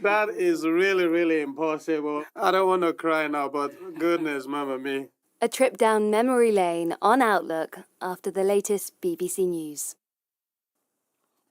That is really, really impossible. I don't want to cry now, but goodness, mama me. A trip down memory lane on Outlook after the latest BBC News.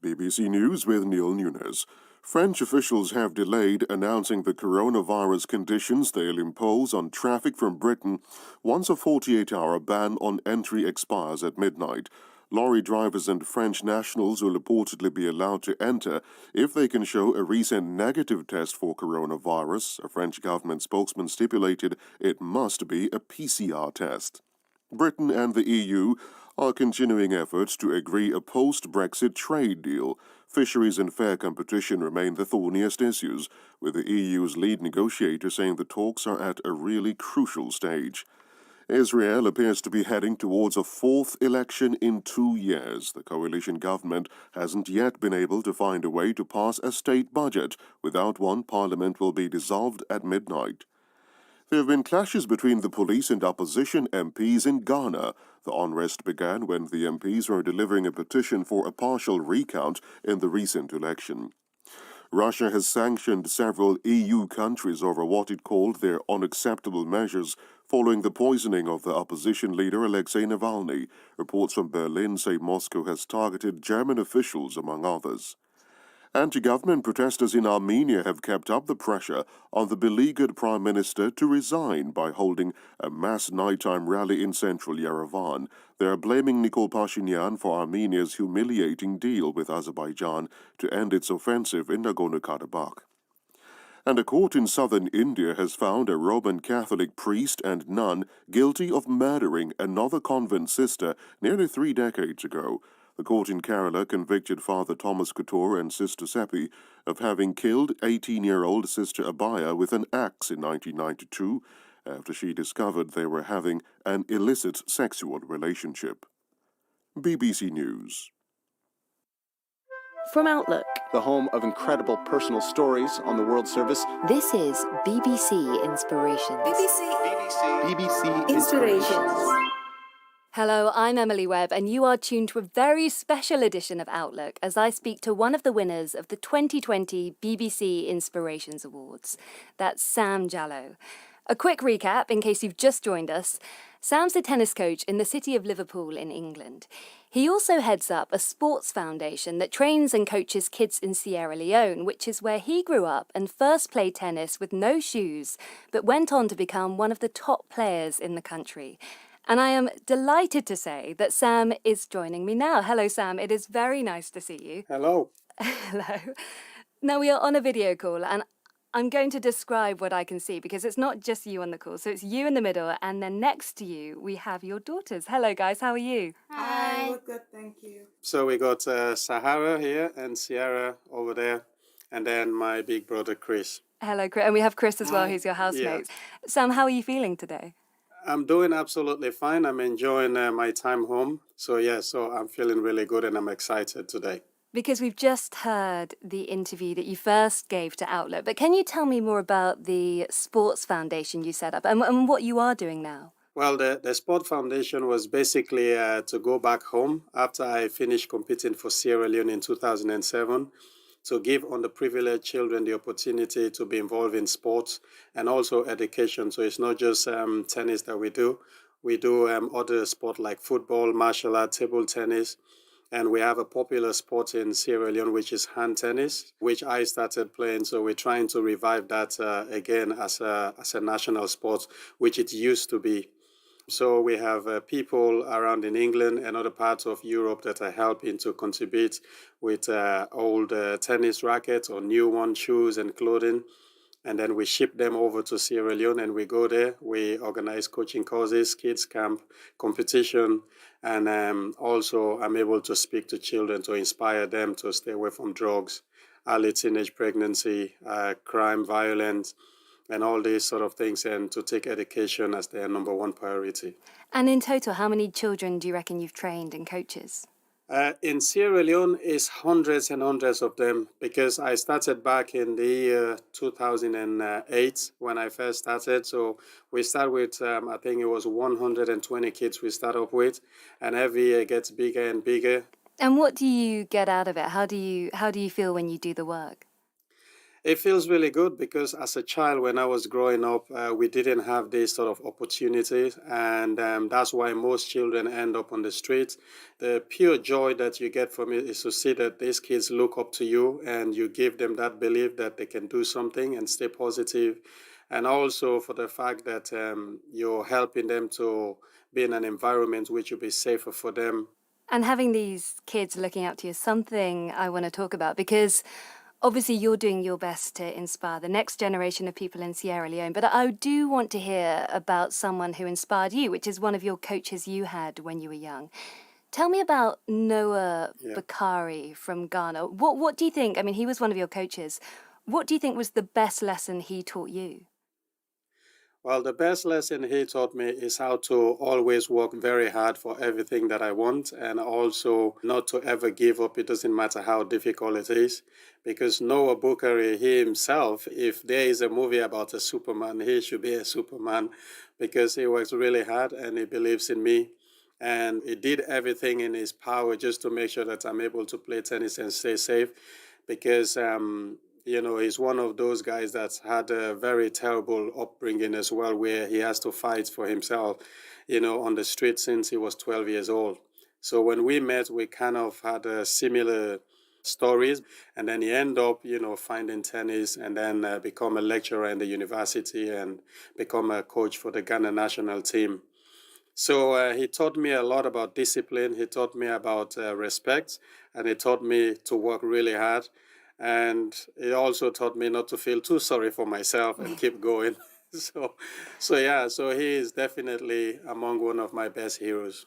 BBC News with Neil Nunes. French officials have delayed announcing the coronavirus conditions they'll impose on traffic from Britain once a 48-hour ban on entry expires at midnight. Lorry drivers and French nationals will reportedly be allowed to enter if they can show a recent negative test for coronavirus. A French government spokesman stipulated it must be a PCR test. Britain and the EU are continuing efforts to agree a post-Brexit trade deal. Fisheries and fair competition remain the thorniest issues, with the EU's lead negotiator saying the talks are at a really crucial stage. Israel appears to be heading towards a fourth election in 2 years. The coalition government hasn't yet been able to find a way to pass a state budget. Without one, parliament will be dissolved at midnight. There have been clashes between the police and opposition MPs in Ghana. The unrest began when the MPs were delivering a petition for a partial recount in the recent election. Russia has sanctioned several EU countries over what it called their unacceptable measures following the poisoning of the opposition leader Alexei Navalny. Reports from Berlin say Moscow has targeted German officials, among others. Anti-government protesters in Armenia have kept up the pressure on the beleaguered prime minister to resign by holding a mass nighttime rally in central Yerevan. They are blaming Nikol Pashinyan for Armenia's humiliating deal with Azerbaijan to end its offensive in Nagorno-Karabakh. And a court in southern India has found a Roman Catholic priest and nun guilty of murdering another convent sister nearly 3 decades ago. The court in Kerala convicted Father Thomas Couture and Sister Seppi of having killed 18-year-old Sister Abaya with an axe in 1992 after she discovered they were having an illicit sexual relationship. BBC News. From Outlook, the home of incredible personal stories on the World Service. this is BBC Inspirations. BBC Inspirations. Hello, I'm Emily Webb, and you are tuned to a very special edition of Outlook as I speak to one of the winners of the 2020 BBC Inspirations Awards. That's Sam Jallow. A quick recap, in case you've just joined us. Sam's a tennis coach in the city of Liverpool in England. He also heads up a sports foundation that trains and coaches kids in Sierra Leone, which is where he grew up and first played tennis with no shoes, but went on to become one of the top players in the country. And I am delighted to say that Sam is joining me now. Hello, Sam. It is very nice to see you. Hello. Hello. Now, we are on a video call, and I'm going to describe what I can see because it's not just you on the call. So it's you in the middle, and then next to you, we have your daughters. Hello, guys. How are you? Hi. We're good, thank you. So we got Sahara here and Sierra over there, and then my big brother Chris. Hello, Chris. And we have Chris as well, Hi. who's your housemate. Sam, how are you feeling today? I'm doing absolutely fine. I'm enjoying my time home. So I'm feeling really good and I'm excited today. Because we've just heard the interview that you first gave to Outlook, but can you tell me more about the sports foundation you set up and what you are doing now? Well, the Sport Foundation was basically to go back home after I finished competing for Sierra Leone in 2007. To give underprivileged children the opportunity to be involved in sports and also education. So it's not just tennis that we do. We do other sports like football, martial art, table tennis. And we have a popular sport in Sierra Leone, which is hand tennis, which I started playing. So we're trying to revive that again as a national sport, which it used to be. So we have people around in England and other parts of Europe that are helping to contribute with old tennis rackets or new one, shoes and clothing. And then we ship them over to Sierra Leone and we go there. We organize coaching courses, kids camp, competition. And also I'm able to speak to children to inspire them to stay away from drugs, early teenage pregnancy, crime, violence, and all these sort of things, and to take education as their number one priority. And in total, how many children do you reckon you've trained and coaches? In Sierra Leone, it's hundreds and hundreds of them because I started back in the year 2008 when I first started. So we start with, I think it was 120 kids we start off with, and every year it gets bigger and bigger. And what do you get out of it? How do you feel when you do the work? It feels really good because as a child, when I was growing up, we didn't have this sort of opportunities, and that's why most children end up on the streets. The pure joy that you get from it is to see that these kids look up to you, and you give them that belief that they can do something and stay positive, and also for the fact that you're helping them to be in an environment which will be safer for them. And having these kids looking up to you is something I want to talk about because obviously you're doing your best to inspire the next generation of people in Sierra Leone. But I do want to hear about someone who inspired you, which is one of your coaches you had when you were young. Tell me about Noah Bakari from Ghana. What do you think? I mean, he was one of your coaches. What do you think was the best lesson he taught you? Well, the best lesson he taught me is how to always work very hard for everything that I want and also not to ever give up. It doesn't matter how difficult it is. Because Noah Bukari, he himself, if there is a movie about a Superman, he should be a Superman because he works really hard and he believes in me. And he did everything in his power just to make sure that I'm able to play tennis and stay safe because he's one of those guys that's had a very terrible upbringing as well, where he has to fight for himself, on the street since he was 12 years old. So when we met, we kind of had a similar stories, and then he ended up, finding tennis and then become a lecturer in the university and become a coach for the Ghana national team. So he taught me a lot about discipline. He taught me about respect, and he taught me to work really hard. And he also taught me not to feel too sorry for myself and keep going. So he is definitely among one of my best heroes.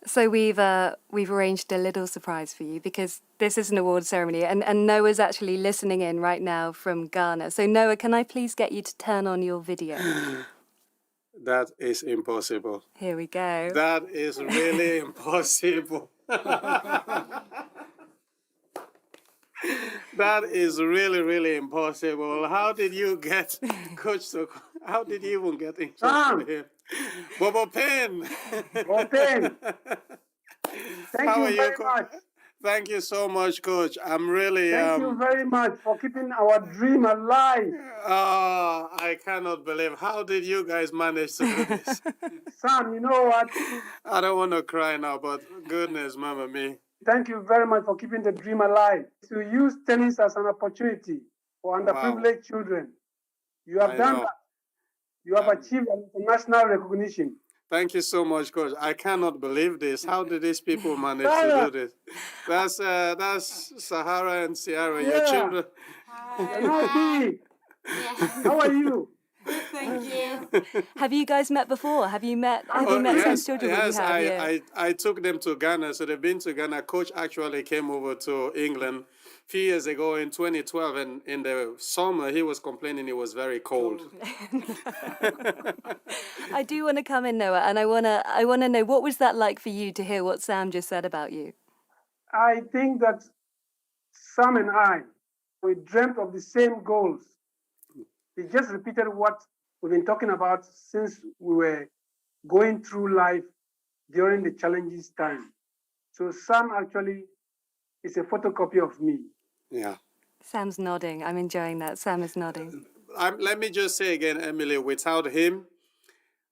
So we've arranged a little surprise for you because this is an award ceremony and Noah's actually listening in right now from Ghana. So Noah, can I please get you to turn on your video? That is impossible. Here we go. That is really impossible. That is really, really impossible. How did you get Coach to... How did you even get in touch with him? Bobo Pen! Bobo Pen! Thank you very much. Thank you so much, Coach. I'm really... Thank you very much for keeping our dream alive. Oh, I cannot believe. How did you guys manage to do this? Sam, you know what? I don't want to cry now, but goodness, mama me. Thank you very much for keeping the dream alive. To use tennis as an opportunity for underprivileged children. You have done that. You have achieved an international recognition. Thank you so much, Coach. I cannot believe this. How did these people manage to do this? That's Sahara and Sierra, your children. Hi. How are you? Good, thank you. Have you guys met before? Have you met some children? Yes, I took them to Ghana. So they've been to Ghana. Coach actually came over to England a few years ago in 2012, and in the summer he was complaining it was very cold. I do want to come in, Noah, and I wanna know, what was that like for you to hear what Sam just said about you? I think that Sam and I, we dreamt of the same goals. He just repeated what we've been talking about since we were going through life during the challenges time. So Sam actually is a photocopy of me. Yeah. Sam's nodding. I'm enjoying that. Sam is nodding. Let me just say again, Emily, without him,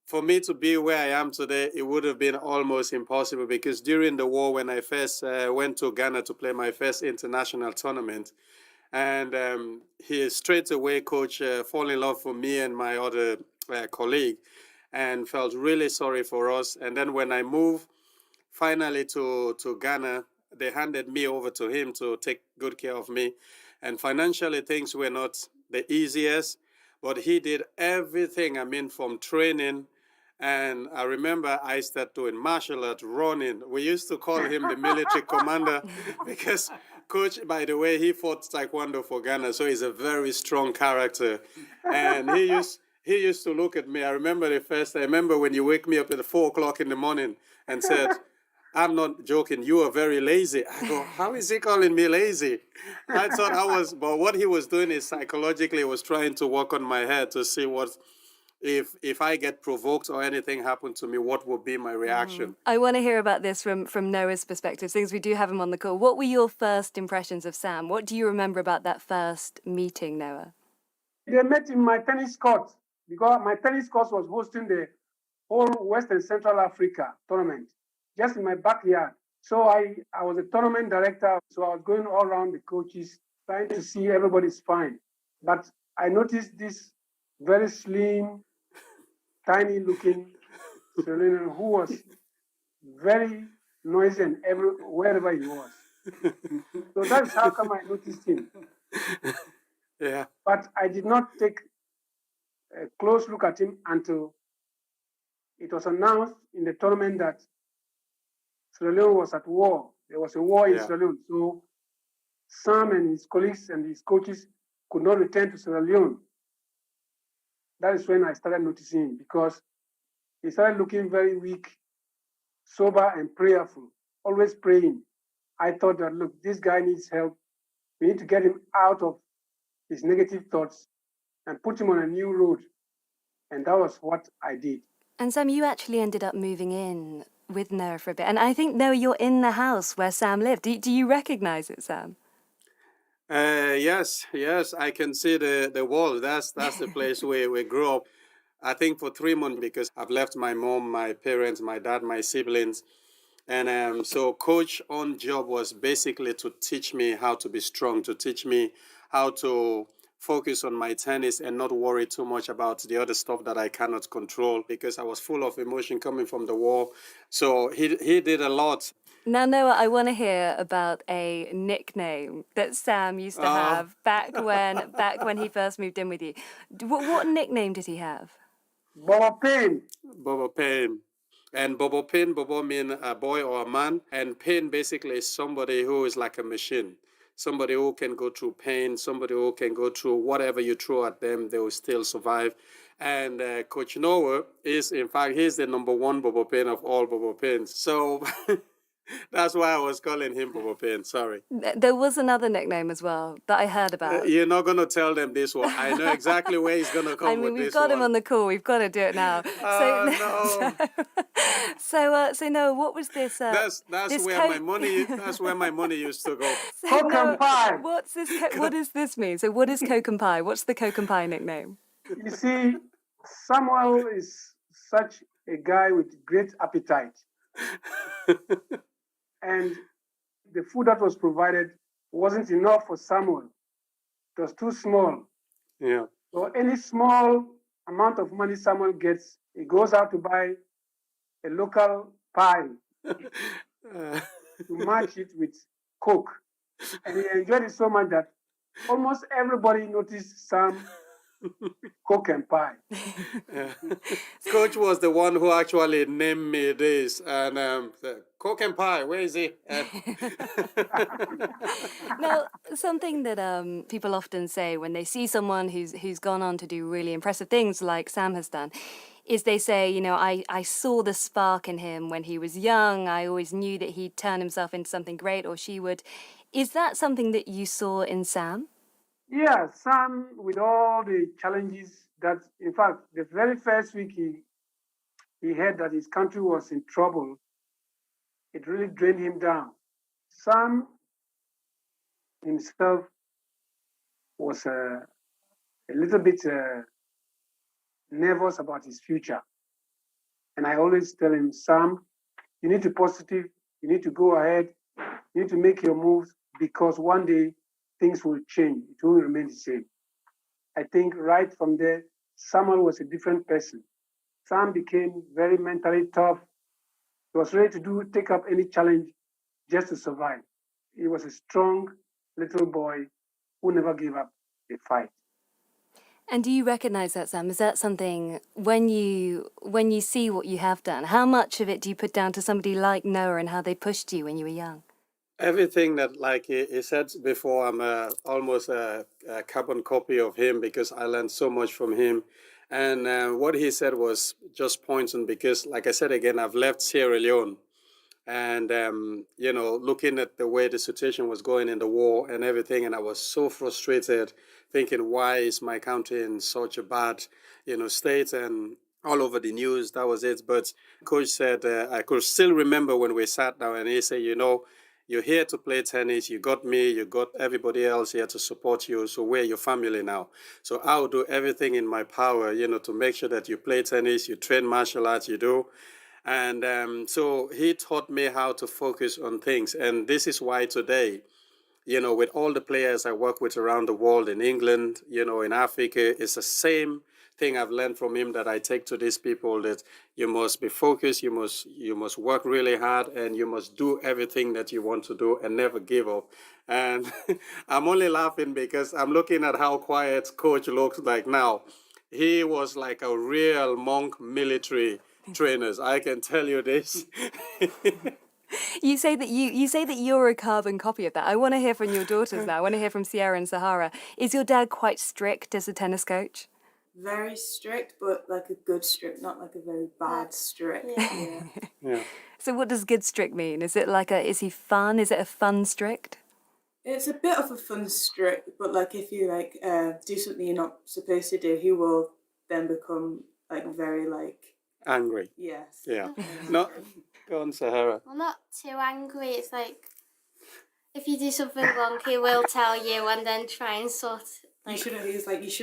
for me to be where I am today, it would have been almost impossible because during the war, when I first went to Ghana to play my first international tournament, and he straight away, Coach, fall in love with me and my other colleague and felt really sorry for us. And then when I moved finally to Ghana, they handed me over to him to take good care of me. And financially, things were not the easiest, but he did everything, from training. And I remember I started doing martial art, running. We used to call him the military commander because Coach, by the way, he fought Taekwondo for Ghana, so he's a very strong character. And he used to look at me. I remember when you wake me up at 4 o'clock in the morning and said, I'm not joking, you are very lazy. I go, how is he calling me lazy? I thought but what he was doing is psychologically was trying to work on my head to see what if I get provoked or anything happened to me, what would be my reaction? I want to hear about this from Noah's perspective, since we do have him on the call. What were your first impressions of Sam? What do you remember about that first meeting, Noah? They met in my tennis court because my tennis court was hosting the whole West and Central Africa tournament just in my backyard. So I was a tournament director, so I was going all around the coaches trying to see everybody's fine. But I noticed this very slim, tiny looking Sierra Leonean who was very noisy and wherever he was. So that's how come I noticed him. Yeah. But I did not take a close look at him until it was announced in the tournament that Sierra Leone was at war. There was a war in Sierra Leone. So Sam and his colleagues and his coaches could not return to Sierra Leone. That is when I started noticing him, because he started looking very weak, sober and prayerful, always praying. I thought that, look, this guy needs help. We need to get him out of his negative thoughts and put him on a new road. And that was what I did. And Sam, you actually ended up moving in with Noah for a bit. And I think, Noah, you're in the house where Sam lived. Do you recognize it, Sam? Yes, I can see the wall. That's the place where we grew up. I think for 3 months, because I've left my mom, my parents, my dad, my siblings. And so coach on job was basically to teach me how to be strong, to teach me how to focus on my tennis and not worry too much about the other stuff that I cannot control, because I was full of emotion coming from the war. So he did a lot. Now, Noah, I want to hear about a nickname that Sam used to have back when he first moved in with you. What nickname did he have? Bobo Pain. Bobo Pain. And Bobo Pain, Bobo mean a boy or a man. And pain basically is somebody who is like a machine. Somebody who can go through pain, somebody who can go through whatever you throw at them, they will still survive. And Coach Noah is, in fact, he's the number one Bobo Pain of all Bobo Pains. So that's why I was calling him Bobo Pain. Sorry. There was another nickname as well that I heard about. You're not going to tell them this one. I know exactly where he's going to come with this one. We've got him on the call. We've got to do it now. No. So Noah, what was this? That's where my money. That's where my money used to go. Coke and pie. What's this? What does this mean? So what is Coke and pie? What's the Coke and pie nickname? You see, Samuel is such a guy with great appetite. And the food that was provided wasn't enough for Samuel. It was too small. Yeah. So any small amount of money Samuel gets, he goes out to buy a local pie to match it with Coke. And he enjoyed it so much that almost everybody noticed Sam Coke and pie. Yeah. Coach was the one who actually named me this, and Coke and pie. Where is he? Now, something that people often say when they see someone who's gone on to do really impressive things like Sam has done, is they say, you know, I saw the spark in him when he was young. I always knew that he'd turn himself into something great, or she would. Is that something that you saw in Sam? Yeah, Sam, with all the challenges that, in fact, the very first week he heard that his country was in trouble, it really drained him down. Sam himself was a little bit nervous about his future. And I always tell him, Sam, you need to be positive, you need to go ahead, you need to make your moves, because one day things will change. It won't remain the same. I think right from there, Samuel was a different person. Sam became very mentally tough. He was ready to take up any challenge just to survive. He was a strong little boy who never gave up a fight. And do you recognize that, Sam? Is that something, when you see what you have done, how much of it do you put down to somebody like Noah and how they pushed you when you were young? Everything that, like he said before, I'm almost a carbon copy of him, because I learned so much from him. And what he said was just pointing, because, like I said again, I've left Sierra Leone. And, looking at the way the situation was going in the war and everything, and I was so frustrated, thinking, why is my country in such a bad, state? And all over the news, that was it. But coach said, I could still remember when we sat down and he said, you're here to play tennis. You got me. You got everybody else here to support you. So we're your family now. So I'll do everything in my power, to make sure that you play tennis, you train martial arts, you do. And so he taught me how to focus on things. And this is why today, with all the players I work with around the world, in England, in Africa, it's the same thing I've learned from him that I take to these people, that you must be focused, you must work really hard, and you must do everything that you want to do and never give up. And I'm only laughing because I'm looking at how quiet coach looks like now. He was like a real monk military trainers, I can tell you this. You say that you're a carbon copy of that. I want to hear from your daughters now. I want to hear from Sierra and Sahara. Is your dad quite strict as a tennis coach? Very strict, but like a good strict, not like a very bad strict. Yeah. Yeah. So what does good strict mean? Is he fun? Is it a fun strict? It's a bit of a fun strict, but like if you do something you're not supposed to do, he will then become like very angry. Yes. Yeah. No, go on, Sahara. Well, not too angry. It's like if you do something wrong, he will tell you and then try and sort. You should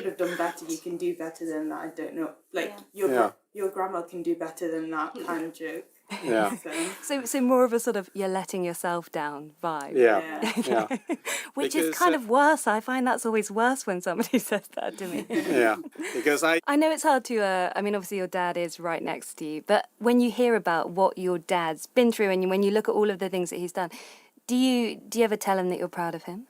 have done better. You can do better than that. I don't know. Your grandma can do better than that kind of joke. Yeah. So more of a sort of you're letting yourself down vibe. Yeah. Which is kind of worse. I find that's always worse when somebody says that to me. Yeah. Because I know it's hard to, obviously your dad is right next to you, but when you hear about what your dad's been through and when you look at all of the things that he's done, do you ever tell him that you're proud of him?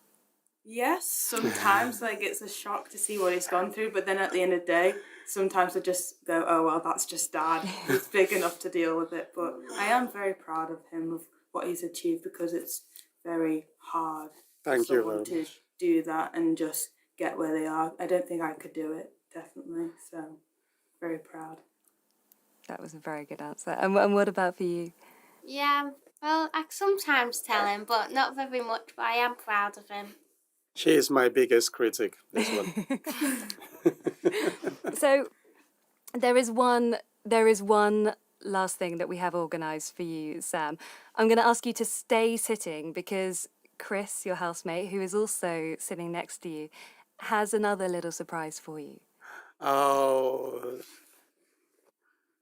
Yes, sometimes it's a shock to see what he's gone through, but then at the end of the day, sometimes I just go, oh well, that's just dad. He's big enough to deal with it. But I am very proud of him, of what he's achieved, because it's very hard for someone to do that and just get where they are. I don't think I could do it, definitely. So very proud. That was a very good answer. And what about for you? Yeah, well, I sometimes tell him, but not very much. But I am proud of him. She is my biggest critic, this one. So there is one last thing that we have organised for you, Sam. I'm going to ask you to stay sitting because Chris, your housemate, who is also sitting next to you, has another little surprise for you. Oh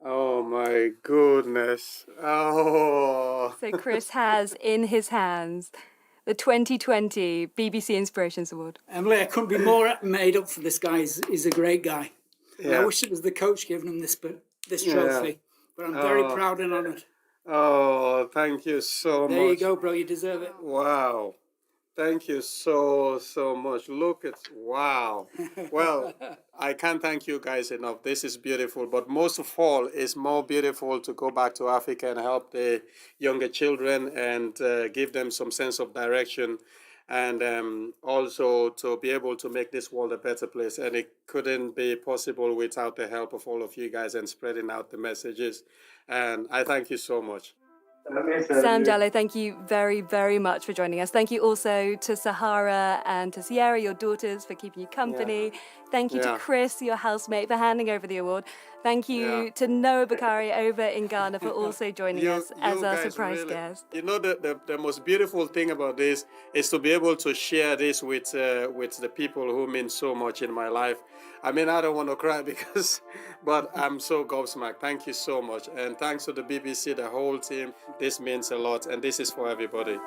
my goodness. Oh. So Chris has in his hands the 2020 BBC Inspirations Award. Emily, I couldn't be more made up for this guy. He's a great guy. Yeah. I wish it was the coach giving him this trophy, but I'm very proud and honoured. Oh, thank you so much. There you go, bro. You deserve it. Wow. Thank you so much. Look at, wow. Well, I can't thank you guys enough. This is beautiful. But most of all, it's more beautiful to go back to Africa and help the younger children and give them some sense of direction. And also to be able to make this world a better place. And it couldn't be possible without the help of all of you guys and spreading out the messages. And I thank you so much. Sam Jallow, thank you very, very much for joining us. Thank you also to Sahara and to Sierra, your daughters, for keeping you company. Yeah. Thank you to Chris, your housemate, for handing over the award. Thank you to Noah Bakari over in Ghana for also joining us as our surprise guest. You know, the most beautiful thing about this is to be able to share this with the people who mean so much in my life. I mean, I don't want to cry but I'm so gobsmacked. Thank you so much. And thanks to the BBC, the whole team. This means a lot. And this is for everybody.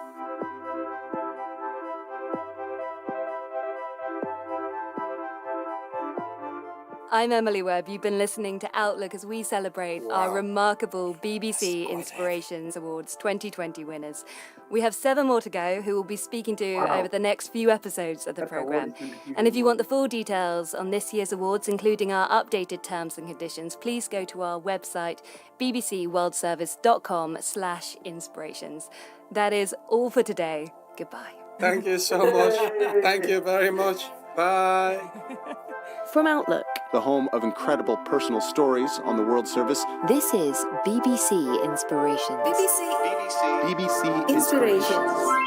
I'm Emily Webb. You've been listening to Outlook as we celebrate our remarkable BBC Inspirations Awards 2020 winners. We have 7 more to go who we'll be speaking to over the next few episodes of the programme. And if you want the full details on this year's awards, including our updated terms and conditions, please go to our website, bbcworldservice.com/inspirations. That is all for today. Goodbye. Thank you so much. Thank you very much. Bye. From Outlook, The home of incredible personal stories on the World Service. this is BBC Inspirations. BBC Inspirations.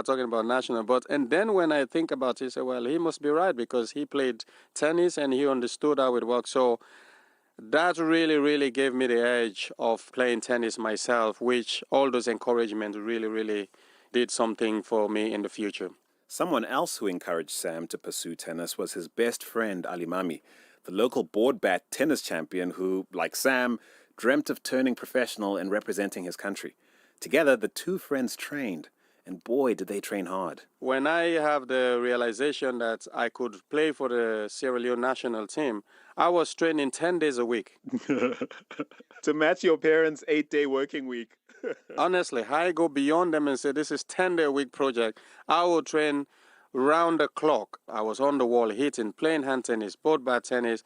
talking about national. And then when I think about it, I say, well, he must be right because he played tennis and he understood how it works. So that really, really gave me the edge of playing tennis myself, which all those encouragement really, really did something for me in the future. Someone else who encouraged Sam to pursue tennis was his best friend, Ali Mami, the local board bat tennis champion who, like Sam, dreamt of turning professional and representing his country. Together, the two friends trained, and boy, did they train hard. When I have the realization that I could play for the Sierra Leone national team, I was training 10 days a week. To match your parents' 8-day working week. Honestly, I go beyond them and say, this is 10-day-a-week project. I will train round the clock. I was on the wall hitting, playing hand tennis, board bat tennis,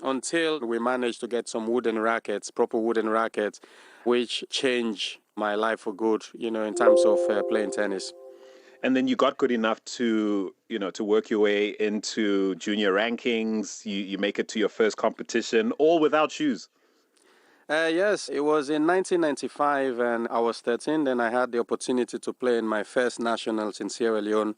until we managed to get some wooden rackets, proper wooden rackets, which changed my life for good, in terms of playing tennis. And then you got good enough to work your way into junior rankings. You make it to your first competition, all without shoes. Yes, it was in 1995 and I was 13. Then I had the opportunity to play in my first nationals in Sierra Leone.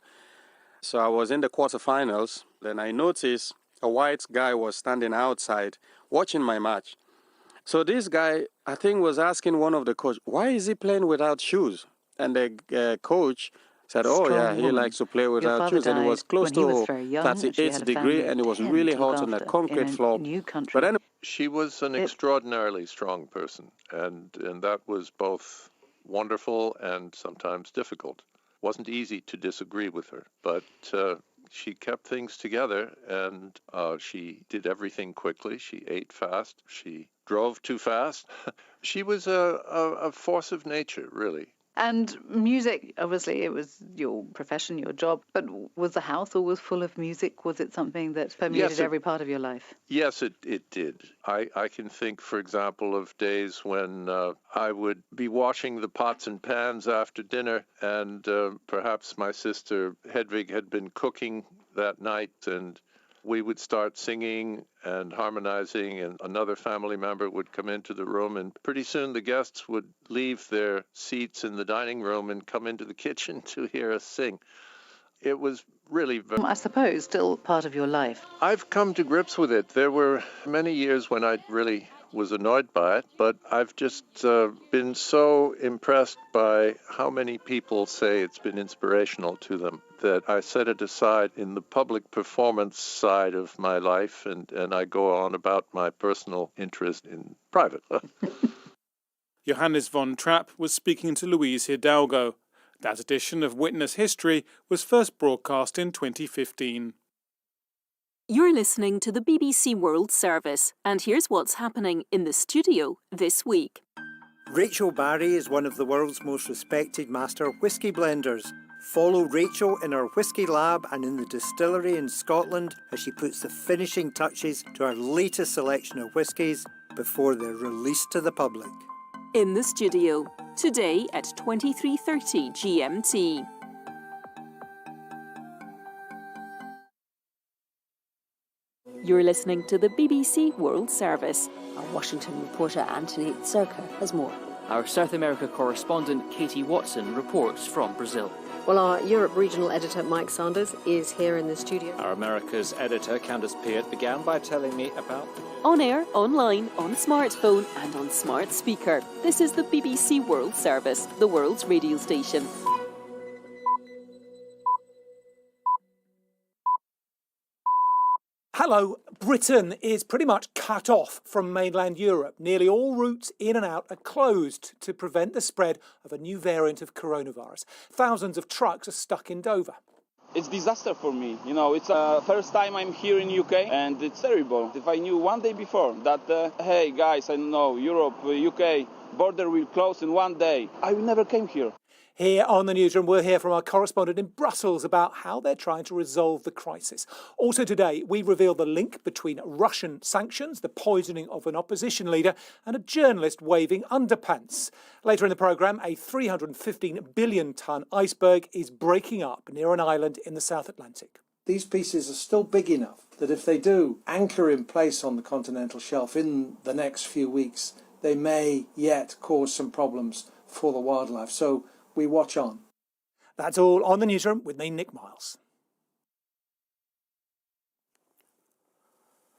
So I was in the quarterfinals. Then I noticed a white guy was standing outside watching my match. So this guy, I think, was asking one of the coach, why is he playing without shoes? And the coach said, he likes to play without shoes. And it was close to 38 degrees and it was really hot on that concrete floor. But anyway, she was an extraordinarily strong person, and that was both wonderful and sometimes difficult. It wasn't easy to disagree with her, but she kept things together, and she did everything quickly. She ate fast. She drove too fast. She was a force of nature, really. And music, obviously, it was your profession, your job, but was the house always full of music? Was it something that permeated every part of your life? Yes, it did. I can think, for example, of days when I would be washing the pots and pans after dinner, and perhaps my sister Hedvig had been cooking that night, and we would start singing and harmonizing, and another family member would come into the room, and pretty soon the guests would leave their seats in the dining room and come into the kitchen to hear us sing. It was really... I suppose still part of your life. I've come to grips with it. There were many years when I really was annoyed by it, but I've just been so impressed by how many people say it's been inspirational to them that I set it aside in the public performance side of my life, and I go on about my personal interest in private. Johannes von Trapp was speaking to Louise Hidalgo. That edition of Witness History was first broadcast in 2015. You're listening to the BBC World Service, and here's what's happening in the studio this week. Rachel Barry is one of the world's most respected master whisky blenders. Follow Rachel in her whisky lab and in the distillery in Scotland as she puts the finishing touches to her latest selection of whiskies before they're released to the public. In the studio, today at 23:30 GMT. You're listening to the BBC World Service. Our Washington reporter Anthony Zerka has more. Our South America correspondent Katie Watson reports from Brazil. Well, our Europe regional editor Mike Sanders is here in the studio. Our Americas editor Candice Peart began by telling me about... On air, online, on smartphone and on smart speaker. This is the BBC World Service, the world's radio station. Hello, Britain is pretty much cut off from mainland Europe. Nearly all routes in and out are closed to prevent the spread of a new variant of coronavirus. Thousands of trucks are stuck in Dover. It's a disaster for me. It's the first time I'm here in UK and it's terrible. If I knew one day before that, hey guys, I know, Europe, UK, border will close in one day, I will never came here. Here on the newsroom, we'll hear from our correspondent in Brussels about how they're trying to resolve the crisis. Also today, we reveal the link between Russian sanctions, the poisoning of an opposition leader, and a journalist waving underpants. Later in the programme, a 315 billion-tonne iceberg is breaking up near an island in the South Atlantic. These pieces are still big enough that if they do anchor in place on the continental shelf in the next few weeks, they may yet cause some problems for the wildlife. So we watch on. That's all on the newsroom with me, Nick Miles.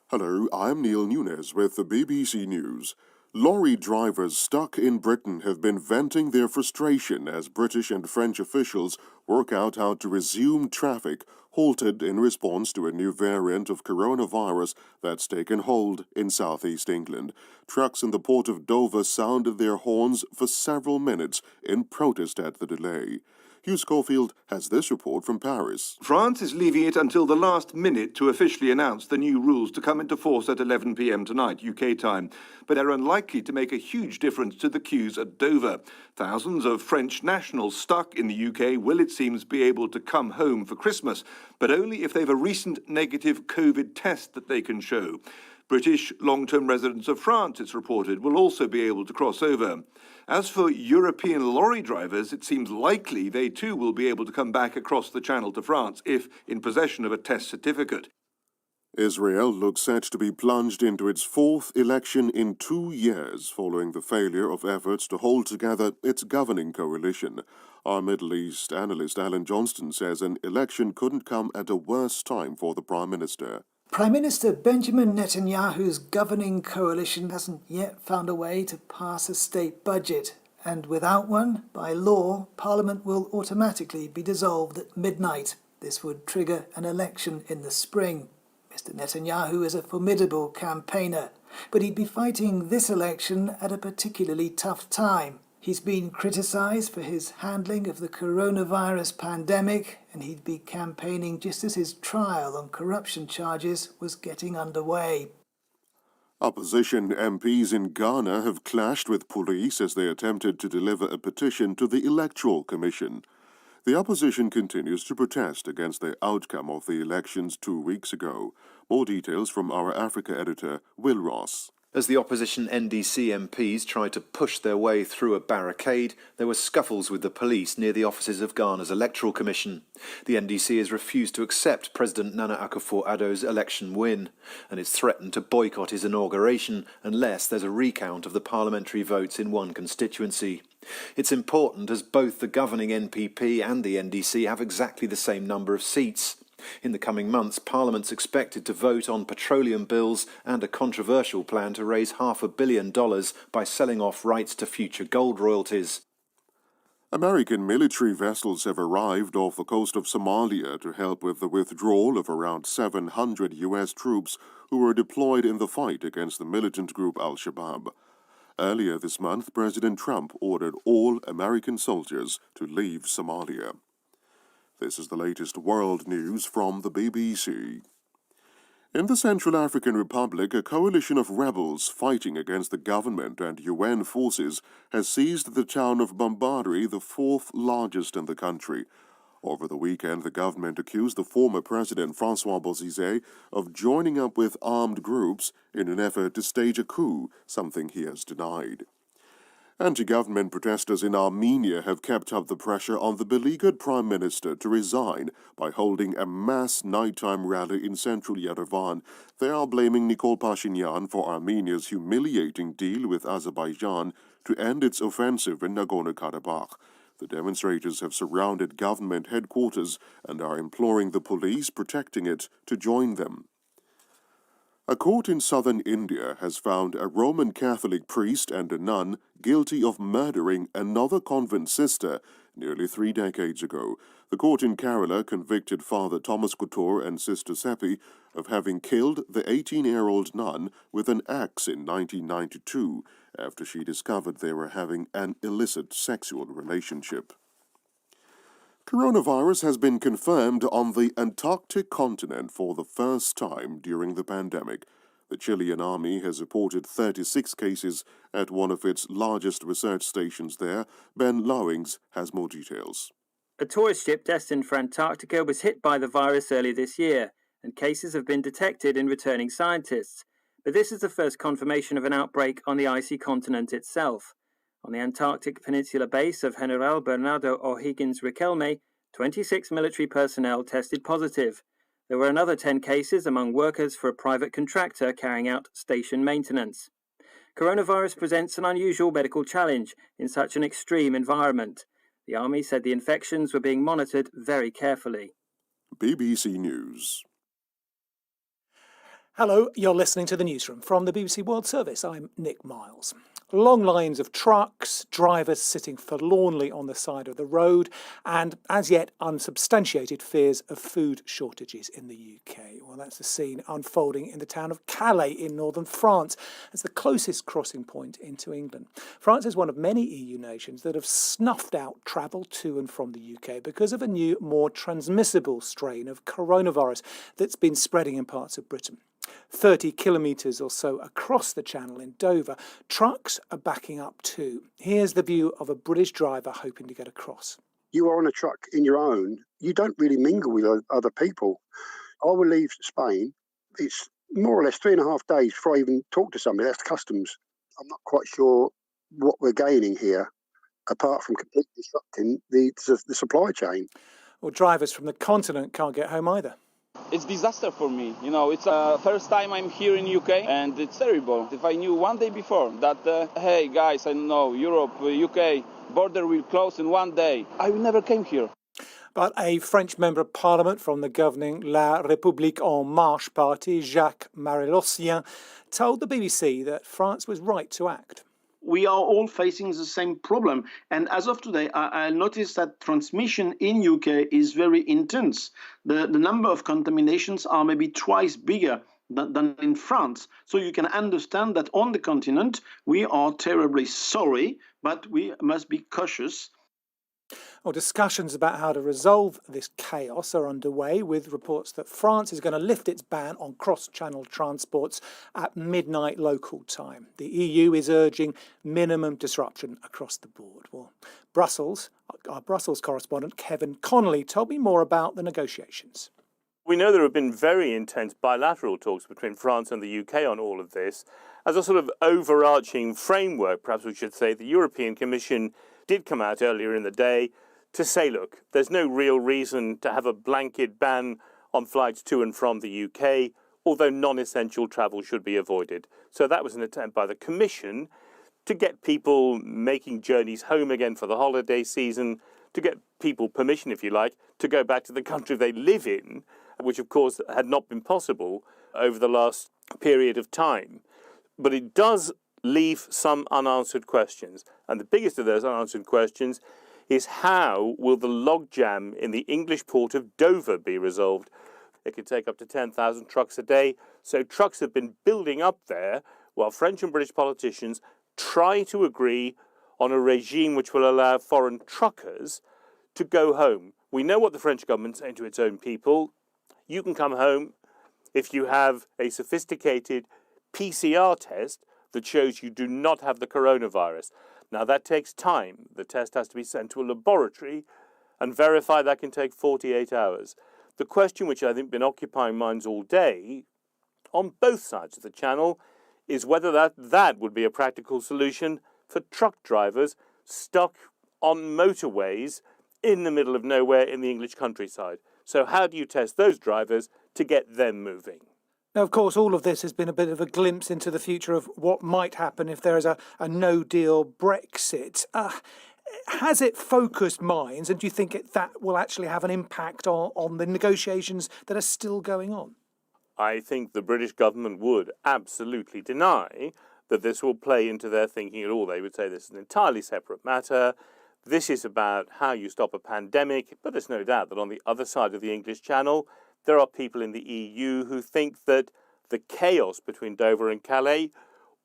Hello, I'm Neil Nunes with the BBC News. Lorry drivers stuck in Britain have been venting their frustration as British and French officials work out how to resume traffic halted in response to a new variant of coronavirus that's taken hold in southeast England. Trucks in the port of Dover sounded their horns for several minutes in protest at the delay. Hugh Schofield has this report from Paris. France is leaving it until the last minute to officially announce the new rules to come into force at 11 p.m. tonight, UK time. But they're unlikely to make a huge difference to the queues at Dover. Thousands of French nationals stuck in the UK will, it seems, be able to come home for Christmas, but only if they have a recent negative COVID test that they can show. British long-term residents of France, it's reported, will also be able to cross over. As for European lorry drivers, it seems likely they too will be able to come back across the Channel to France if in possession of a test certificate. Israel looks set to be plunged into its fourth election in 2 years following the failure of efforts to hold together its governing coalition. Our Middle East analyst Alan Johnston says an election couldn't come at a worse time for the Prime Minister. Prime Minister Benjamin Netanyahu's governing coalition hasn't yet found a way to pass a state budget, and without one, by law, Parliament will automatically be dissolved at midnight. This would trigger an election in the spring. Mr. Netanyahu is a formidable campaigner, but he'd be fighting this election at a particularly tough time. He's been criticised for his handling of the coronavirus pandemic, and he'd be campaigning just as his trial on corruption charges was getting underway. Opposition MPs in Ghana have clashed with police as they attempted to deliver a petition to the Electoral Commission. The opposition continues to protest against the outcome of the elections 2 weeks ago. More details from our Africa editor, Will Ross. As the opposition NDC MPs tried to push their way through a barricade, there were scuffles with the police near the offices of Ghana's Electoral Commission. The NDC has refused to accept President Nana Akufo-Addo's election win, and it's threatened to boycott his inauguration unless there's a recount of the parliamentary votes in one constituency. It's important as both the governing NPP and the NDC have exactly the same number of seats. In the coming months, Parliament's expected to vote on petroleum bills and a controversial plan to raise $500 million by selling off rights to future gold royalties. American military vessels have arrived off the coast of Somalia to help with the withdrawal of around 700 U.S. troops who were deployed in the fight against the militant group Al-Shabaab. Earlier this month, President Trump ordered all American soldiers to leave Somalia. This is the latest world news from the BBC. In the Central African Republic, a coalition of rebels fighting against the government and UN forces has seized the town of Bambari, the fourth largest in the country. Over the weekend, the government accused the former president Francois Bozizé of joining up with armed groups in an effort to stage a coup, something he has denied. Anti-government protesters in Armenia have kept up the pressure on the beleaguered prime minister to resign by holding a mass nighttime rally in central Yerevan. They are blaming Nikol Pashinyan for Armenia's humiliating deal with Azerbaijan to end its offensive in Nagorno-Karabakh. The demonstrators have surrounded government headquarters and are imploring the police protecting it to join them. A court in southern India has found a Roman Catholic priest and a nun guilty of murdering another convent sister nearly 3 decades ago. The court in Kerala convicted Father Thomas Couture and Sister Seppi of having killed the 18-year-old nun with an axe in 1992 after she discovered they were having an illicit sexual relationship. Coronavirus has been confirmed on the Antarctic continent for the first time during the pandemic. The Chilean army has reported 36 cases at one of its largest research stations there. Ben Lowings has more details. A tourist ship destined for Antarctica was hit by the virus early this year, and cases have been detected in returning scientists. But this is the first confirmation of an outbreak on the icy continent itself. On the Antarctic Peninsula base of General Bernardo O'Higgins Riquelme, 26 military personnel tested positive. There were another 10 cases among workers for a private contractor carrying out station maintenance. Coronavirus presents an unusual medical challenge in such an extreme environment. The army said the infections were being monitored very carefully. BBC News. Hello, you're listening to the newsroom from the BBC World Service. I'm Nick Miles. Long lines of trucks, drivers sitting forlornly on the side of the road, and as yet unsubstantiated fears of food shortages in the UK. Well, that's the scene unfolding in the town of Calais in northern France as the closest crossing point into England. France is one of many EU nations that have snuffed out travel to and from the UK because of a new, more transmissible strain of coronavirus that's been spreading in parts of Britain. 30 kilometres or so across the channel in Dover, trucks are backing up too. Here's the view of a British driver hoping to get across. You are on a truck in your own. You don't really mingle with other people. I will leave Spain. It's more or less 3.5 days before I even talk to somebody. That's customs. I'm not quite sure what we're gaining here, apart from completely disrupting the supply chain. Well, drivers from the continent can't get home either. It's disaster for me. You know, it's the first time I'm here in UK, and it's terrible. If I knew one day before that, hey guys, I don't know, Europe, UK, border will close in one day, I never came here. But a French member of parliament from the governing La République En Marche party, Jacques Marilossien, told the BBC that France was right to act. We are all facing the same problem. And as of today, I noticed that transmission in UK is very intense. The number of contaminations are maybe twice bigger than in France. So you can understand that on the continent, we are terribly sorry, but we must be cautious. Well, discussions about how to resolve this chaos are underway, with reports that France is going to lift its ban on cross-channel transports at midnight local time. The EU is urging minimum disruption across the board. Well, our Brussels correspondent Kevin Connolly told me more about the negotiations. We know there have been very intense bilateral talks between France and the UK on all of this. As a sort of overarching framework, perhaps we should say, the European Commission did come out earlier in the day to say, look, there's no real reason to have a blanket ban on flights to and from the UK, although non-essential travel should be avoided. So that was an attempt by the Commission to get people making journeys home again for the holiday season, to get people permission, if you like, to go back to the country they live in, which of course had not been possible over the last period of time. But it does leave some unanswered questions. And the biggest of those unanswered questions is how will the logjam in the English port of Dover be resolved? It could take up to 10,000 trucks a day. So trucks have been building up there while French and British politicians try to agree on a regime which will allow foreign truckers to go home. We know what the French government's saying to its own people. You can come home if you have a sophisticated PCR test that shows you do not have the coronavirus. Now, that takes time. The test has to be sent to a laboratory and verify. That can take 48 hours. The question which I think has been occupying minds all day on both sides of the channel is whether that would be a practical solution for truck drivers stuck on motorways in the middle of nowhere in the English countryside. So how do you test those drivers to get them moving? Now, of course, all of this has been a bit of a glimpse into the future of what might happen if there is a no-deal Brexit. Has it focused minds, and do you think that will actually have an impact on the negotiations that are still going on? I think the British government would absolutely deny that this will play into their thinking at all. They would say this is an entirely separate matter. This is about how you stop a pandemic. But there's no doubt that on the other side of the English Channel, there are people in the EU who think that the chaos between Dover and Calais,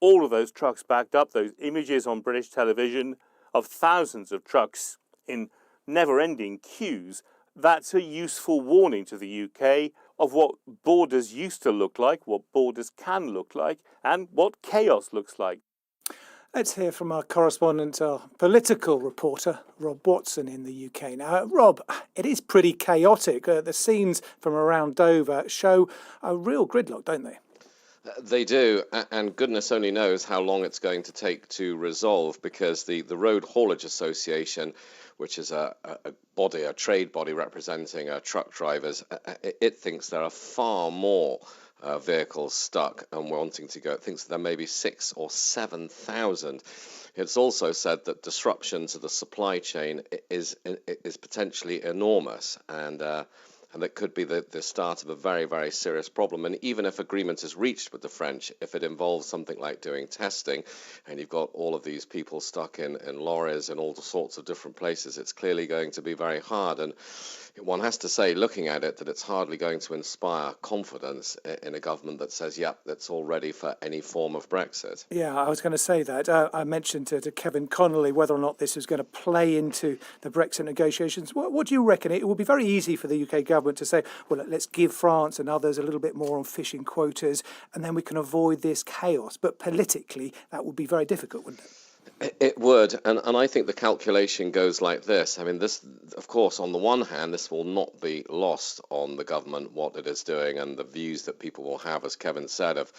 all of those trucks backed up, those images on British television of thousands of trucks in never-ending queues, that's a useful warning to the UK of what borders used to look like, what borders can look like, and what chaos looks like. Let's hear from our correspondent, our political reporter, Rob Watson in the UK. Now, Rob, it is pretty chaotic. The scenes from around Dover show a real gridlock, don't they? They do, and goodness only knows how long it's going to take to resolve, because the Road Haulage Association, which is a trade body representing truck drivers, it thinks there are far more vehicles stuck and wanting to go. It thinks there may be 6,000 or 7,000. It's also said that disruption to the supply chain is potentially enormous, and that could be the start of a very, very serious problem. And even if agreement is reached with the French, if it involves something like doing testing, and you've got all of these people stuck in lorries in all sorts of different places, it's clearly going to be very hard. And one has to say, looking at it, that it's hardly going to inspire confidence in a government that says, yep, that's all ready for any form of Brexit. Yeah, I was going to say that. I mentioned to Kevin Connolly whether or not this is going to play into the Brexit negotiations. What do you reckon? It would be very easy for the UK government to say, well, let's give France and others a little bit more on fishing quotas, and then we can avoid this chaos. But politically, that would be very difficult, wouldn't it? It would, and I think the calculation goes like this. I mean, this, of course, on the one hand, this will not be lost on the government, what it is doing, and the views that people will have, as Kevin said, of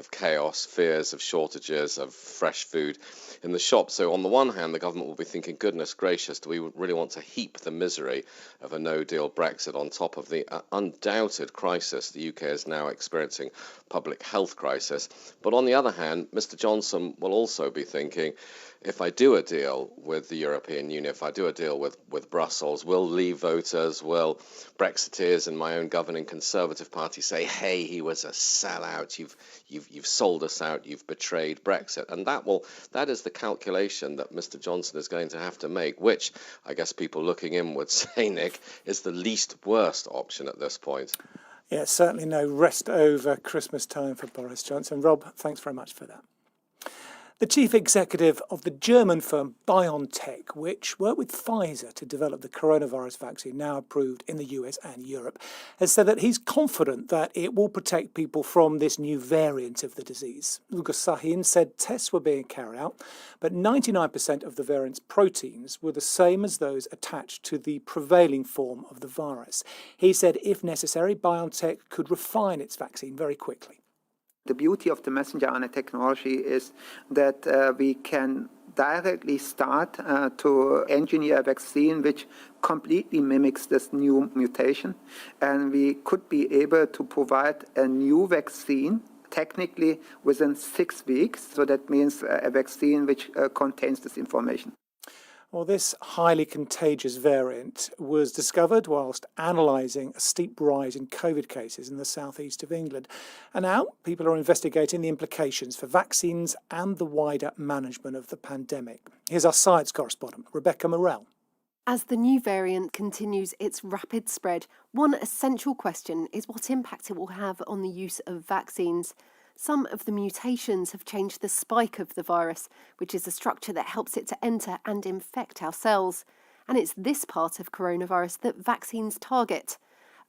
chaos, fears of shortages, of fresh food in the shop. So on the one hand, the government will be thinking, goodness gracious, do we really want to heap the misery of a no-deal Brexit on top of the undoubted crisis the UK is now experiencing, public health crisis? But on the other hand, Mr. Johnson will also be thinking, if I do a deal with the European Union, if I do a deal with Brussels, will Leave voters, will Brexiteers in my own governing Conservative Party say, hey, he was a sellout, you've sold us out, you've betrayed Brexit? And that is the calculation that Mr. Johnson is going to have to make, which I guess people looking in would say, Nick, is the least worst option at this point. Yeah, certainly no rest over Christmas time for Boris Johnson. Rob, thanks very much for that. The chief executive of the German firm BioNTech, which worked with Pfizer to develop the coronavirus vaccine now approved in the US and Europe, has said that he's confident that it will protect people from this new variant of the disease. Ugur Sahin said tests were being carried out, but 99% of the variant's proteins were the same as those attached to the prevailing form of the virus. He said if necessary, BioNTech could refine its vaccine very quickly. The beauty of the messenger RNA technology is that we can directly start to engineer a vaccine which completely mimics this new mutation, and we could be able to provide a new vaccine technically within 6 weeks. So that means a vaccine which contains this information. Well, this highly contagious variant was discovered whilst analysing a steep rise in COVID cases in the southeast of England. And now people are investigating the implications for vaccines and the wider management of the pandemic. Here's our science correspondent, Rebecca Morell. As the new variant continues its rapid spread, one essential question is what impact it will have on the use of vaccines. Some of the mutations have changed the spike of the virus, which is the structure that helps it to enter and infect our cells. And it's this part of coronavirus that vaccines target.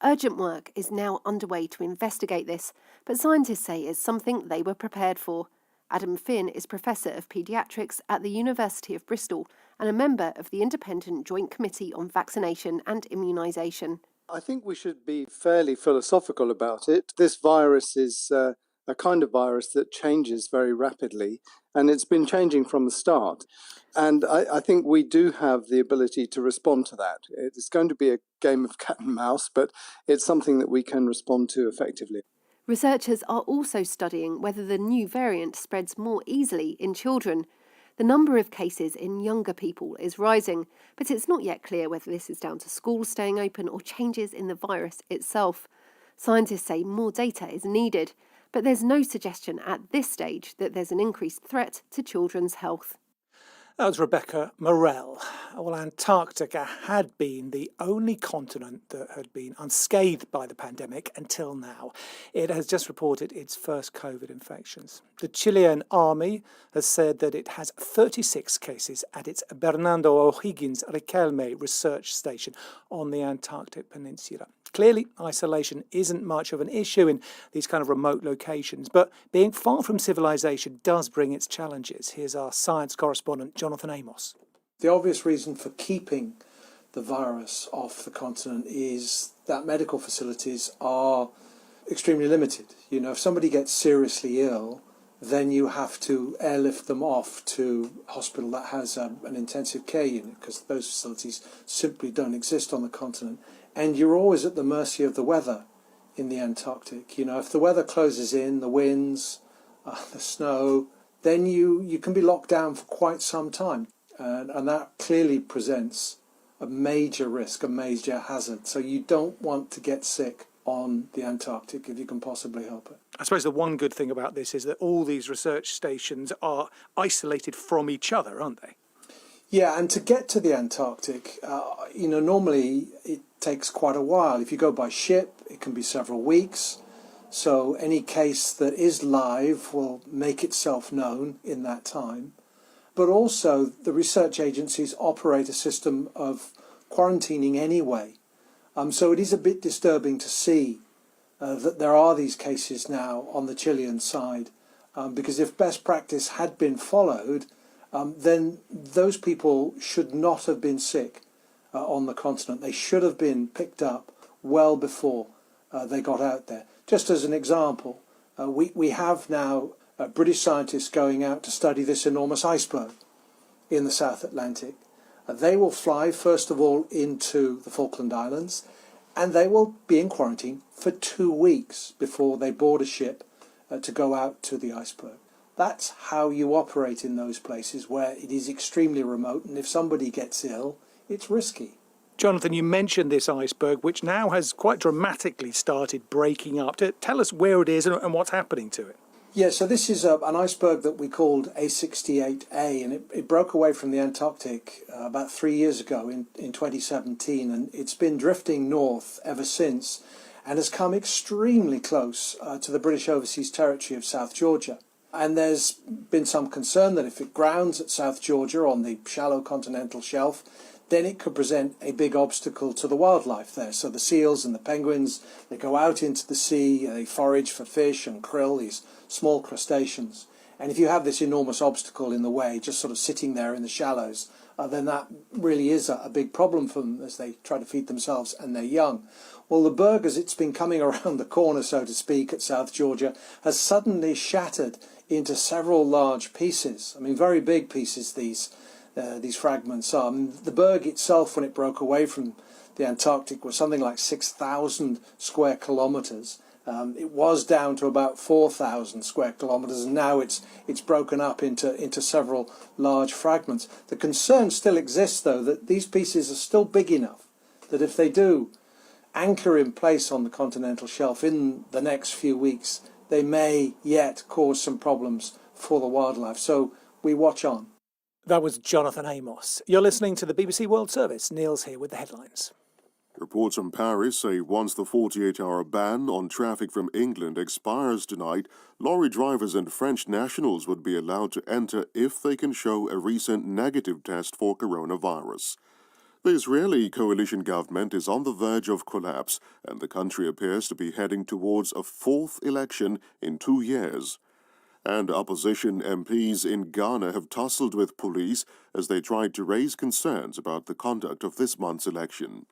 Urgent work is now underway to investigate this, but scientists say it's something they were prepared for. Adam Finn is Professor of Paediatrics at the University of Bristol and a member of the Independent Joint Committee on Vaccination and Immunisation. I think we should be fairly philosophical about it. This virus is a kind of virus that changes very rapidly, and it's been changing from the start. And I think we do have the ability to respond to that. It's going to be a game of cat and mouse, but it's something that we can respond to effectively. Researchers are also studying whether the new variant spreads more easily in children. The number of cases in younger people is rising, but it's not yet clear whether this is down to schools staying open or changes in the virus itself. Scientists say more data is needed, but there's no suggestion at this stage that there's an increased threat to children's health. That was Rebecca Morell. Well, Antarctica had been the only continent that had been unscathed by the pandemic until now. It has just reported its first COVID infections. The Chilean army has said that it has 36 cases at its Bernardo O'Higgins Riquelme research station on the Antarctic Peninsula. Clearly, isolation isn't much of an issue in these kind of remote locations, but being far from civilization does bring its challenges. Here's our science correspondent, Jonathan Amos. The obvious reason for keeping the virus off the continent is that medical facilities are extremely limited. You know, if somebody gets seriously ill, then you have to airlift them off to a hospital that has an intensive care unit, because those facilities simply don't exist on the continent. And you're always at the mercy of the weather. in the Antarctic. You know, if the weather closes in, the winds, the snow, then you can be locked down for quite some time. And that clearly presents a major risk, a major hazard. So you don't want to get sick on the Antarctic if you can possibly help it. I suppose the one good thing about this is that all these research stations are isolated from each other, aren't they? Yeah, and to get to the Antarctic, normally it takes quite a while. If you go by ship, it can be several weeks. So any case that is live will make itself known in that time. But also the research agencies operate a system of quarantining anyway. So it is a bit disturbing to see that there are these cases now on the Chilean side, because if best practice had been followed, then those people should not have been sick on the continent. They should have been picked up well before they got out there. Just as an example, we have now British scientists going out to study this enormous iceberg in the South Atlantic. They will fly, first of all, into the Falkland Islands, and they will be in quarantine for 2 weeks before they board a ship to go out to the iceberg. That's how you operate in those places where it is extremely remote, and if somebody gets ill, it's risky. Jonathan, you mentioned this iceberg, which now has quite dramatically started breaking up. Tell us where it is and what's happening to it. Yeah, so this is an iceberg that we called A68A, and it broke away from the Antarctic about 3 years ago in 2017, and it's been drifting north ever since and has come extremely close to the British Overseas Territory of South Georgia. And there's been some concern that if it grounds at South Georgia on the shallow continental shelf, then it could present a big obstacle to the wildlife there. So the seals and the penguins, they go out into the sea, they forage for fish and krill, these small crustaceans. And if you have this enormous obstacle in the way, just sort of sitting there in the shallows, then that really is a big problem for them as they try to feed themselves and their young. Well, the berg, as it's been coming around the corner, so to speak, at South Georgia, has suddenly shattered into several large pieces. I mean, very big pieces, these fragments are. The berg itself, when it broke away from the Antarctic, was something like 6,000 square kilometres. It was down to about 4,000 square kilometres, and now it's broken up into several large fragments. The concern still exists, though, that these pieces are still big enough that if they do anchor in place on the continental shelf in the next few weeks, they may yet cause some problems for the wildlife. So we watch on. That was Jonathan Amos. You're listening to the BBC World Service. Neil's here with the headlines. Reports from Paris say once the 48-hour ban on traffic from England expires tonight, lorry drivers and French nationals would be allowed to enter if they can show a recent negative test for coronavirus. The Israeli coalition government is on the verge of collapse, and the country appears to be heading towards a fourth election in 2 years. And opposition MPs in Ghana have tussled with police as they tried to raise concerns about the conduct of this month's election.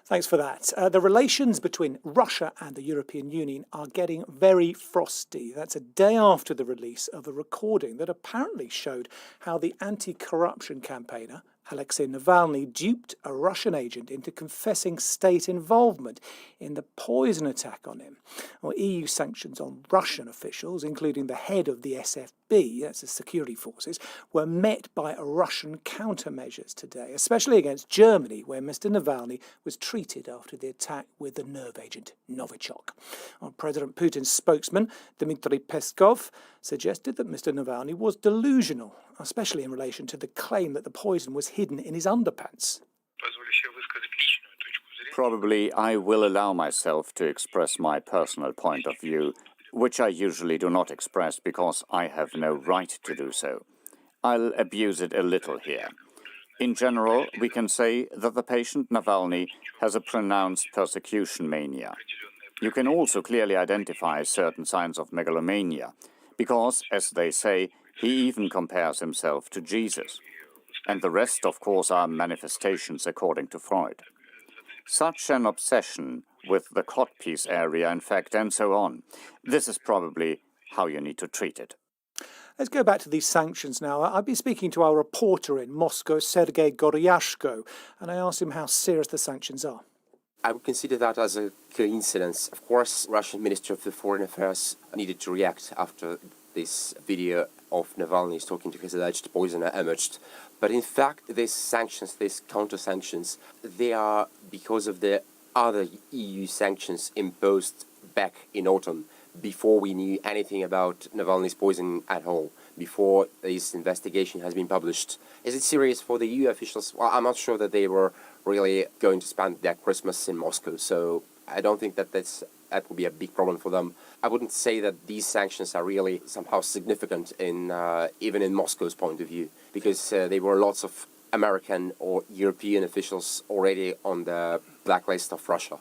Thanks for that. The relations between Russia and the European Union are getting very frosty. That's a day after the release of a recording that apparently showed how the anti-corruption campaigner Alexei Navalny duped a Russian agent into confessing state involvement in the poison attack on him. Well, EU sanctions on Russian officials, including the head of the SFB, that's the security forces, were met by Russian countermeasures today, especially against Germany, where Mr. Navalny was treated after the attack with the nerve agent Novichok. Well, President Putin's spokesman, Dmitry Peskov, suggested that Mr. Navalny was delusional, especially in relation to the claim that the poison was hidden in his underpants. Probably I will allow myself to express my personal point of view, which I usually do not express because I have no right to do so. I'll abuse it a little here. In general, we can say that the patient Navalny has a pronounced persecution mania. You can also clearly identify certain signs of megalomania, because, as they say, he even compares himself to Jesus. And the rest, of course, are manifestations according to Freud. Such an obsession with the codpiece area, in fact, and so on, this is probably how you need to treat it. Let's go back to these sanctions now. I've been speaking to our reporter in Moscow, Sergei Goroyashko, and I asked him how serious the sanctions are. I would consider that as a coincidence. Of course, Russian Minister of the Foreign Affairs needed to react after this video of Navalny talking to his alleged poisoner emerged. But in fact, these sanctions, these counter-sanctions, they are because of the other EU sanctions imposed back in autumn, before we knew anything about Navalny's poisoning at all, before this investigation has been published. Is it serious for the EU officials? Well, I'm not sure that they were really going to spend their Christmas in Moscow, so I don't think that that will be a big problem for them. I wouldn't say that these sanctions are really somehow significant in even in Moscow's point of view, because there were lots of American or European officials already on the blacklist of Russia.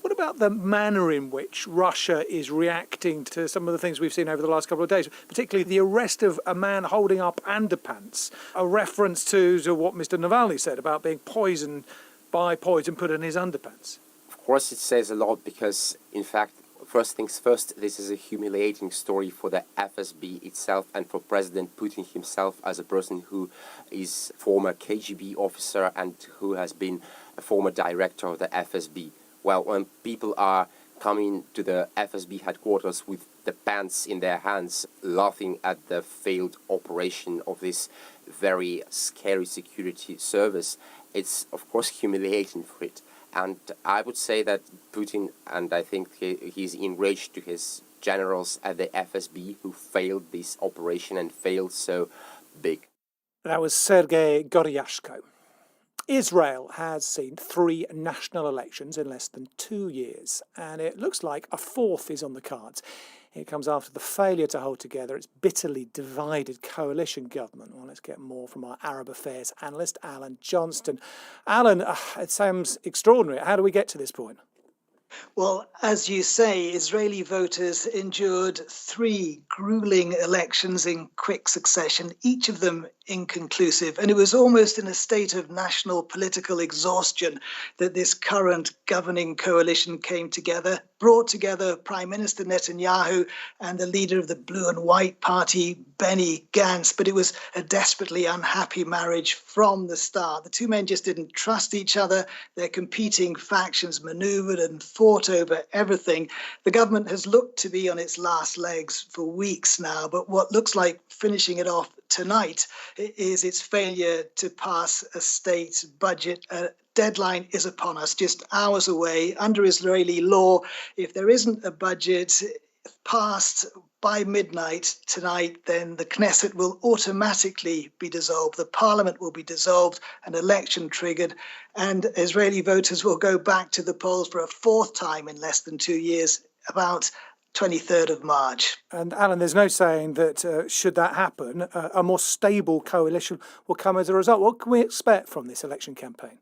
What about the manner in which Russia is reacting to some of the things we've seen over the last couple of days, particularly the arrest of a man holding up underpants, a reference to what Mr. Navalny said about being poisoned by poison put in his underpants? Of course, it says a lot because, in fact, first things first, this is a humiliating story for the FSB itself and for President Putin himself as a person who is former KGB officer and who has been a former director of the FSB. Well, when people are coming to the FSB headquarters with the pants in their hands, laughing at the failed operation of this very scary security service, it's of course humiliating for it. And I would say that Putin, and I think he's enraged to his generals at the FSB who failed this operation and failed so big. That was Sergei Goryashko. Israel has seen 3 national elections in less than 2 years, and it looks like a fourth is on the cards. It comes after the failure to hold together its bitterly divided coalition government. Well, let's get more from our Arab affairs analyst, Alan Johnston. Alan, it sounds extraordinary. How do we get to this point? Well, as you say, Israeli voters endured 3 grueling elections in quick succession, each of them inconclusive. And it was almost in a state of national political exhaustion that this current governing coalition came together, brought together Prime Minister Netanyahu and the leader of the Blue and White Party, Benny Gantz. But it was a desperately unhappy marriage from the start. The two men just didn't trust each other. Their competing factions maneuvered and fought over everything. The government has looked to be on its last legs for weeks now, but what looks like finishing it off tonight is its failure to pass a state budget. A deadline is upon us, just hours away. Under Israeli law, if there isn't a budget passed by midnight tonight, then the Knesset will automatically be dissolved. The parliament will be dissolved, an election triggered, and Israeli voters will go back to the polls for a 4th time in less than 2 years, about 23rd of March. And Alan, there's no saying that should that happen, a more stable coalition will come as a result. What can we expect from this election campaign?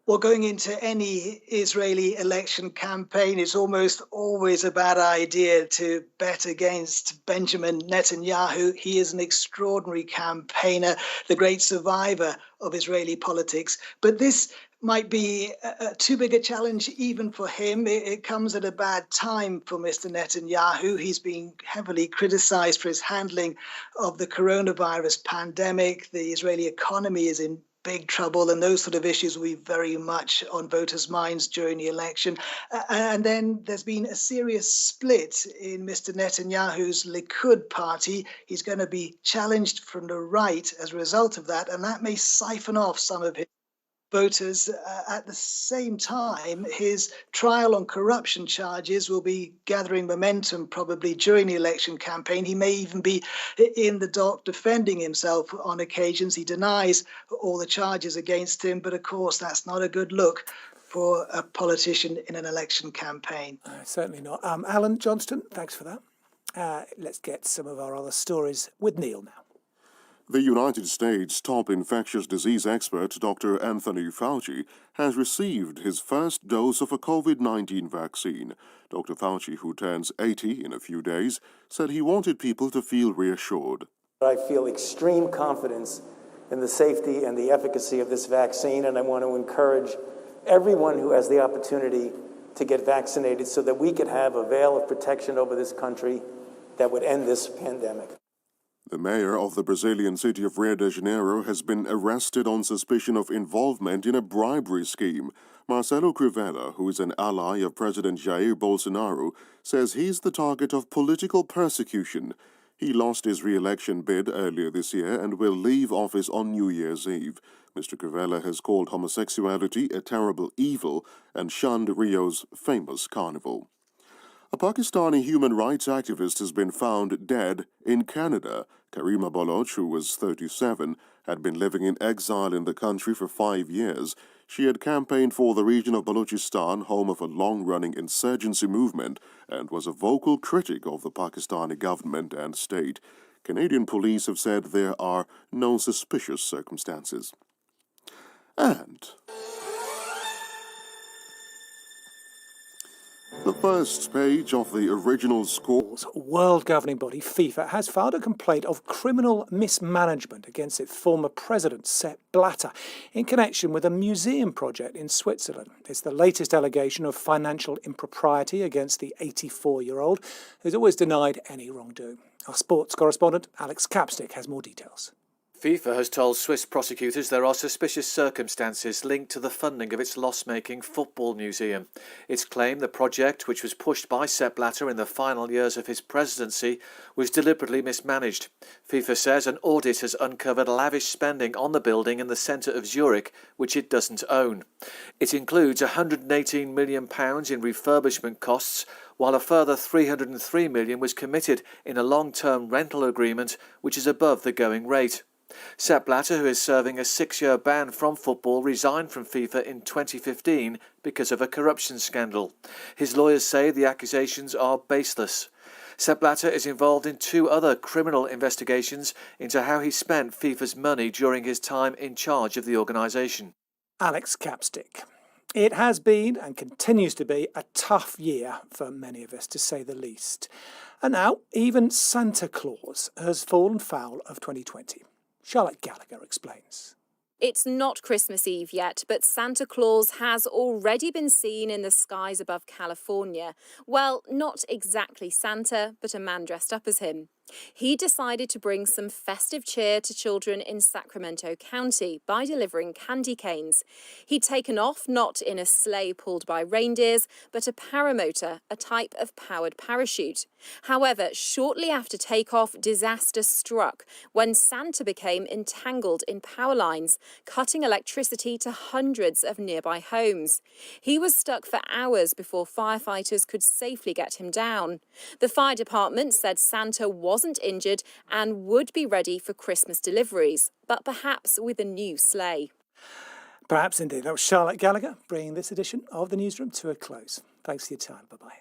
Well, going into any Israeli election campaign, it's almost always a bad idea to bet against Benjamin Netanyahu. He is an extraordinary campaigner, the great survivor of Israeli politics. But this might be too big a challenge even for him. It comes at a bad time for Mr. Netanyahu. He's been heavily criticized for his handling of the coronavirus pandemic. The Israeli economy is in big trouble, and those sort of issues will be very much on voters' minds during the election. And then there's been a serious split in Mr. Netanyahu's Likud party. He's going to be challenged from the right as a result of that, and that may siphon off some of his voters. At the same time, his trial on corruption charges will be gathering momentum probably during the election campaign. He may even be in the dock defending himself on occasions. He denies all the charges against him, but of course that's not a good look for a politician in an election campaign. Certainly not. Alan Johnston, thanks for that. Let's get some of our other stories with Neil now. The United States' top infectious disease expert, Dr. Anthony Fauci, has received his first dose of a COVID-19 vaccine. Dr. Fauci, who turns 80 in a few days, said he wanted people to feel reassured. I feel extreme confidence in the safety and the efficacy of this vaccine, and I want to encourage everyone who has the opportunity to get vaccinated so that we could have a veil of protection over this country that would end this pandemic. The mayor of the Brazilian city of Rio de Janeiro has been arrested on suspicion of involvement in a bribery scheme. Marcelo Crivella, who is an ally of President Jair Bolsonaro, says he's the target of political persecution. He lost his re-election bid earlier this year and will leave office on New Year's Eve. Mr. Crivella has called homosexuality a terrible evil and shunned Rio's famous carnival. A Pakistani human rights activist has been found dead in Canada. Karima Baloch, who was 37, had been living in exile in the country for 5 years. She had campaigned for the region of Balochistan, home of a long-running insurgency movement, and was a vocal critic of the Pakistani government and state. Canadian police have said there are no suspicious circumstances. And the first page of the original scores. World governing body FIFA has filed a complaint of criminal mismanagement against its former president, Sepp Blatter, in connection with a museum project in Switzerland. It's the latest allegation of financial impropriety against the 84-year-old, who's always denied any wrongdoing. Our sports correspondent, Alex Capstick, has more details. FIFA has told Swiss prosecutors there are suspicious circumstances linked to the funding of its loss-making football museum. It's claimed the project, which was pushed by Sepp Blatter in the final years of his presidency, was deliberately mismanaged. FIFA says an audit has uncovered lavish spending on the building in the centre of Zurich, which it doesn't own. It includes £118 million in refurbishment costs, while a further £303 million was committed in a long-term rental agreement, which is above the going rate. Sepp Blatter, who is serving a 6-year ban from football, resigned from FIFA in 2015 because of a corruption scandal. His lawyers say the accusations are baseless. Sepp Blatter is involved in 2 other criminal investigations into how he spent FIFA's money during his time in charge of the organisation. Alex Capstick. It has been and continues to be a tough year for many of us, to say the least. And now even Santa Claus has fallen foul of 2020. Charlotte Gallagher explains. It's not Christmas Eve yet, but Santa Claus has already been seen in the skies above California. Well, not exactly Santa, but a man dressed up as him. He decided to bring some festive cheer to children in Sacramento County by delivering candy canes. He'd taken off not in a sleigh pulled by reindeers, but a paramotor, a type of powered parachute. However, shortly after takeoff, disaster struck when Santa became entangled in power lines, cutting electricity to hundreds of nearby homes. He was stuck for hours before firefighters could safely get him down. The fire department said Santa wasn't injured and would be ready for Christmas deliveries, but perhaps with a new sleigh. Perhaps indeed. That was Charlotte Gallagher bringing this edition of the Newsroom to a close. Thanks for your time. Bye-bye.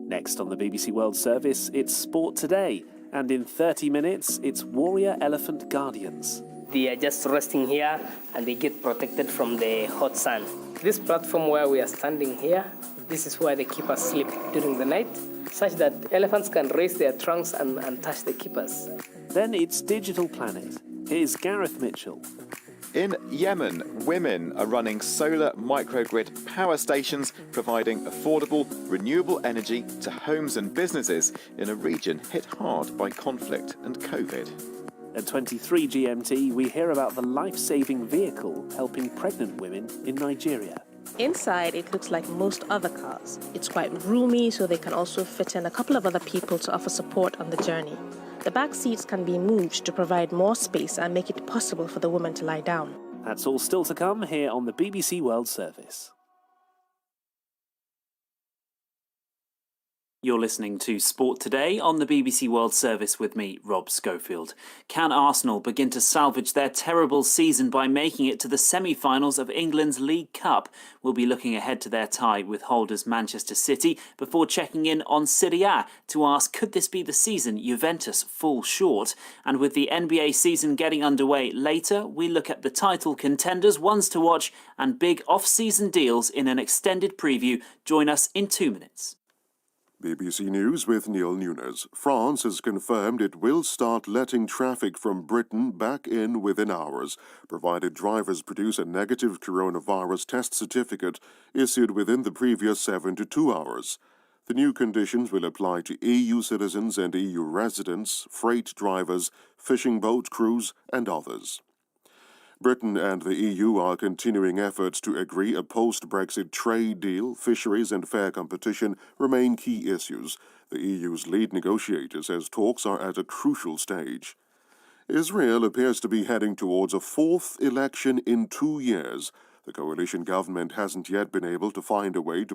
Next on the BBC World Service, it's Sport Today, and in 30 minutes, it's Warrior Elephant Guardians. They are just resting here and they get protected from the hot sun. This platform where we are standing here, this is where the keepers sleep during the night, such that elephants can raise their trunks and touch the keepers. Then it's Digital Planet. Here's Gareth Mitchell. In Yemen, women are running solar microgrid power stations, providing affordable, renewable energy to homes and businesses in a region hit hard by conflict and COVID. At 23 GMT, we hear about the life-saving vehicle helping pregnant women in Nigeria. Inside, it looks like most other cars. It's quite roomy, so they can also fit in a couple of other people to offer support on the journey. The back seats can be moved to provide more space and make it possible for the woman to lie down. That's all still to come here on the BBC World Service. You're listening to Sport Today on the BBC World Service with me, Rob Schofield. Can Arsenal begin to salvage their terrible season by making it to the semi-finals of England's League Cup? We'll be looking ahead to their tie with holders Manchester City before checking in on Serie A to ask, could this be the season Juventus fall short? And with the NBA season getting underway later, we look at the title contenders, ones to watch, and big off-season deals in an extended preview. Join us in 2 minutes. BBC News with Neil Nunes. France has confirmed it will start letting traffic from Britain back in within hours, provided drivers produce a negative coronavirus test certificate issued within the previous 72 hours. The new conditions will apply to EU citizens and EU residents, freight drivers, fishing boat crews, and others. Britain and the EU are continuing efforts to agree a post-Brexit trade deal. Fisheries and fair competition remain key issues. The EU's lead negotiator says talks are at a crucial stage. Israel appears to be heading towards a fourth election in 2 years. The coalition government hasn't yet been able to find a way to